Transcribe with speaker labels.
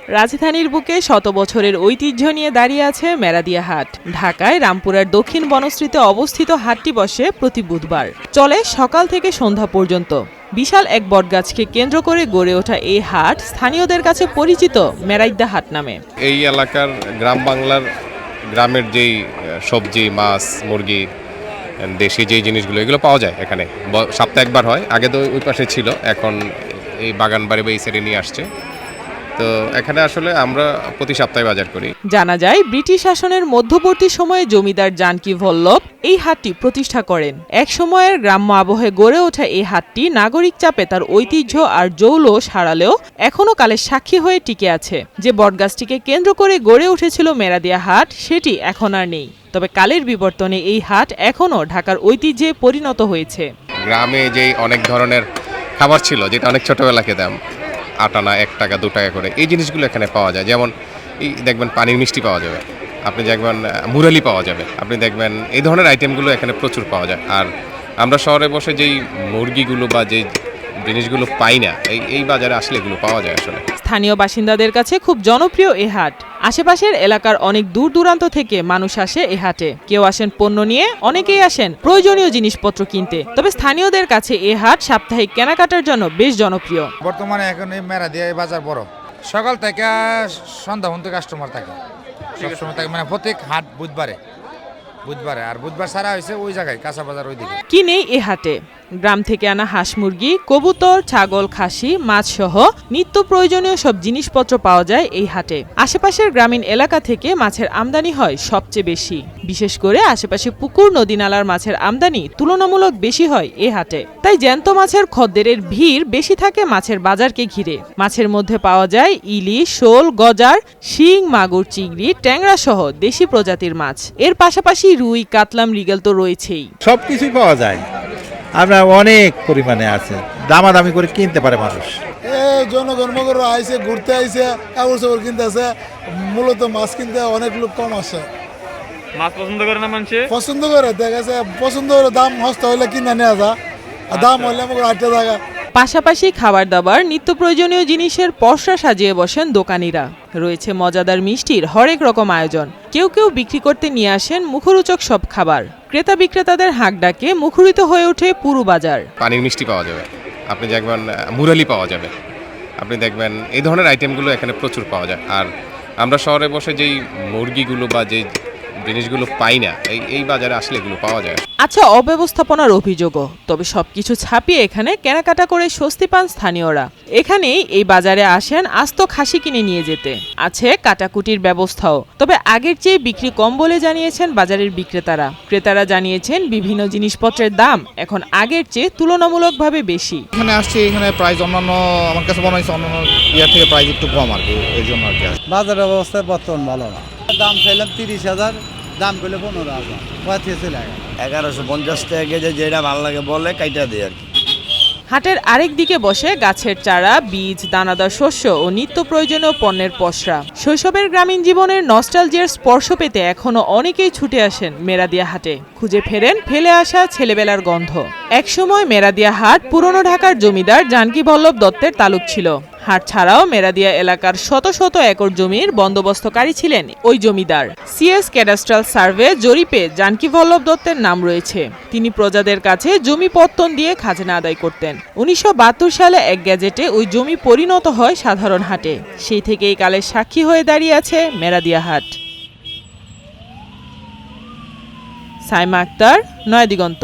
Speaker 1: রাজধানীর বুকে শত বছরের ঐতিহ্য নিয়ে দাঁড়িয়ে আছে মেরাদিয়া হাট। ঢাকায় রামপুরার দক্ষিণ বনশ্রীতে অবস্থিত হাটটি বসে প্রতি বুধবার, চলে সকাল থেকে সন্ধ্যা পর্যন্ত। বিশাল এক বটগাছকে কেন্দ্র করে গড়ে ওঠা এই হাট স্থানীয়দের কাছে পরিচিত মেরাইদ্দা হাট নামে।
Speaker 2: এই এলাকার গ্রাম বাংলার গ্রামের যেই সবজি, মাছ, মুরগি, দেশি যেই জিনিসগুলো এগুলো পাওয়া যায় এখানে। সপ্তাহে একবার হয়, আগে তো ওই পাশে ছিল, এখন এই বাগান বাড়ি বা এই সাইডে নিয়ে আসছে। তো এখানে আসলে আমরা প্রতি সপ্তাহে বাজার করি।
Speaker 1: জানা যায় ব্রিটিশ শাসনের মধ্যবর্তী সময়ে জমিদার জানকী ভল্লভ এই হাটটি প্রতিষ্ঠা করেন। এক সময়ের গ্রাম্য আবহে গড়ে ওঠা এই হাটটি নাগরিক চাপে তার ঐতিহ্য আর জৌলুস হারালেও এখনো কালের সাক্ষী হয়ে টিকে আছে। যে বটগাছটিকে কেন্দ্র করে গড়ে উঠেছিল মেরাদিয়া হাট, সেটি এখন আর নেই। তবে কালের বিবর্তনে এই হাট এখনো ঢাকার ঐতিহ্যে পরিণত হয়েছে।
Speaker 2: গ্রামে যেই অনেক ধরনের খাবার ছিল, যেটা অনেক ছোটবেলা খেতাম, আটানা 1 টাকা 2 টাকা করে, এই জিনিসগুলো এখানে পাওয়া যায়। যেমন এই দেখবেন পানির মিষ্টি পাওয়া যাবে, আপনি দেখবেন মুরালি পাওয়া যাবে, আপনি দেখবেন এই ধরনের আইটেমগুলো এখানে প্রচুর পাওয়া যায়। আর আমরা শহরে বসে যেই মুরগিগুলো বা যেই জিনিসগুলো পাই না, এই বাজারে আসলে এগুলো পাওয়া যায় আসলে।
Speaker 1: স্থানীয় বাসিন্দাদের কাছে খুব জনপ্রিয় এ হাট। আশেপাশের এলাকার অনেক দূর দূরান্ত থেকে মানুষ আসে এ হাটে। কেউ আসেন পণ্য নিয়ে, অনেকেই আসেন প্রয়োজনীয় জিনিসপত্র কিনতে। তবে স্থানীয়দের কাছে এ হাট সাপ্তাহিক কেনাকাটার জন্য বেশ জনপ্রিয়।
Speaker 3: বর্তমানে এখন এই মেরাদিয়া বাজার বড়, সকাল থেকে সন্ধ্যা পর্যন্ত কাস্টমার থাকে, সবসময় থাকে। মানে প্রত্যেক হাট বুধবারে আর বুধবার ছাড়া হয়েছে ওই জায়গায় কাঁচা বাজার ওই দিকে।
Speaker 1: কি নেই এ হাটে? গ্রাম থেকে আনা হাঁস মুরগি, কবুতর, ছাগল, খাসি, মাছ সহ নিত্য প্রয়োজনীয় সব জিনিসপত্র পাওয়া যায় এই হাটে। আশেপাশের গ্রামীণ এলাকা থেকে মাছের আমদানি হয় সবচেয়ে বেশি। বিশেষ করে আশেপাশে পুকুর, নদী নালার মাছের আমদানি তুলনামূলক বেশি হয় এ হাটে। তাই জ্যান্ত মাছের খদ্দেরের ভিড় বেশি থাকে মাছের বাজারকে ঘিরে। মাছের মধ্যে পাওয়া যায় ইলিশ, শোল, গজার, শিং, মাগুর, চিংড়ি, ট্যাংরা সহ দেশি প্রজাতির মাছ। এর পাশাপাশি রুই, কাতলা, মৃগেল তো রয়েছেই।
Speaker 4: সবকিছুই পাওয়া যায়, আপনার অনেক পরিমাণে আছে, দামাদামি করে কিনতে পারে মানুষ।
Speaker 5: জনগণ আইসে ঘুরতে আইসে, কাপড় চাপড় কিনতে আসে, মূলত মাছ কিনতে অনেক লোক কম আসে।
Speaker 6: মাছ পছন্দ করে না মানুষ?
Speaker 5: পছন্দ করে, দেখা গেছে পছন্দ করে, দাম হস্ত হইলে কিনে নেওয়া যায়, আর দাম হইলে আমাকে 8 টাকা।
Speaker 1: পাশাপাশি খাবার দাবার, নিত্য প্রয়োজনীয় জিনিসের পসরা সাজিয়ে বসেন দোকানিরা। রয়েছে মজাদার মিষ্টির হরেক রকম আয়োজন। কেউ কেউ বিক্রি করতে নিয়ে আসেন মুখরোচক সব খাবার। ক্রেতা বিক্রেতাদের হাঁক ডাকে মুখরিত হয়ে ওঠে পুরো বাজার।
Speaker 2: পানির মিষ্টি পাওয়া যাবে, আপনি দেখবেন মুরালি পাওয়া যাবে, আপনি দেখবেন এই ধরনের আইটেমগুলো এখানে প্রচুর পাওয়া যায়। আর আমরা শহরে বসে যেই মুরগিগুলো বা যেই জিনিসগুলো পাই না, এই বাজারে আসলে এগুলো পাওয়া যায়।
Speaker 1: আচ্ছা, অব্যবস্থাপনার অভিযোগও। তবে সবকিছু ছাপিয়ে এখানে কেনাকাটা করে স্বস্তি পান স্থানীয়রা। এখানেই এই বাজারে আসেন আস্ত খাসি কিনে নিয়ে যেতে। আছে কাটাকুটির ব্যবস্থাও। তবে আগের চেয়ে বিক্রি কম বলে জানিয়েছেন বাজারের বিক্রেতারা। ক্রেতারা জানিয়েছেন বিভিন্ন জিনিসপত্রের দাম এখন আগের চেয়ে তুলনামূলকভাবে বেশি।
Speaker 3: এখানে আসছি, এখানে প্রাইস অন্যান্য আমার কাছে মনে হয়েছে অন্যান্য ইয়ার থেকে প্রাইস একটু কম আর কি, এই জন্য আর কি।
Speaker 7: বাজারের অবস্থা বর্তমান ভালো না। দাম চাইলাম 30,000, দাম করলে 15,000,
Speaker 8: 1150 টাকা কেজি, যেটা ভালো লাগে বলে কাইটা দেয় আর কি।
Speaker 1: হাটের আরেক দিকে বসে গাছের চারা, বীজ, দানাদার শস্য ও নিত্য প্রয়োজনীয় পণ্যের পসরা। শৈশবের গ্রামীণ জীবনের নস্টালজিয়ার স্পর্শ পেতে এখনো অনেকেই ছুটে আসেন মেরাদিয়া হাটে। খুঁজে ফেরেন ফেলে আসা ছেলেবেলার গন্ধ। একসময় মেরাদিয়া হাট পুরনো ঢাকার জমিদার জানকী ভল্লভ দত্তের তালুক ছিল। হাট ছাড়াও মেরাদিয়া এলাকার শত শত একর জমির বন্দোবস্তকারী ছিলেন ওই জমিদার। সিএস ক্যাডাস্ট্রাল সার্ভে জরিপে জানকী ভল্লভ দত্তের নাম রয়েছে। তিনি প্রজাদের কাছে জমি পত্তন দিয়ে খাজনা আদায় করতেন। 1972 সালে এক গ্যাজেটে ওই জমি পরিণত হয় সাধারণ হাটে। সেই থেকেই কালের সাক্ষী হয়ে দাঁড়িয়ে আছে মেরাদিয়া হাট। সাইমা আক্তার, নয়াদিগন্ত।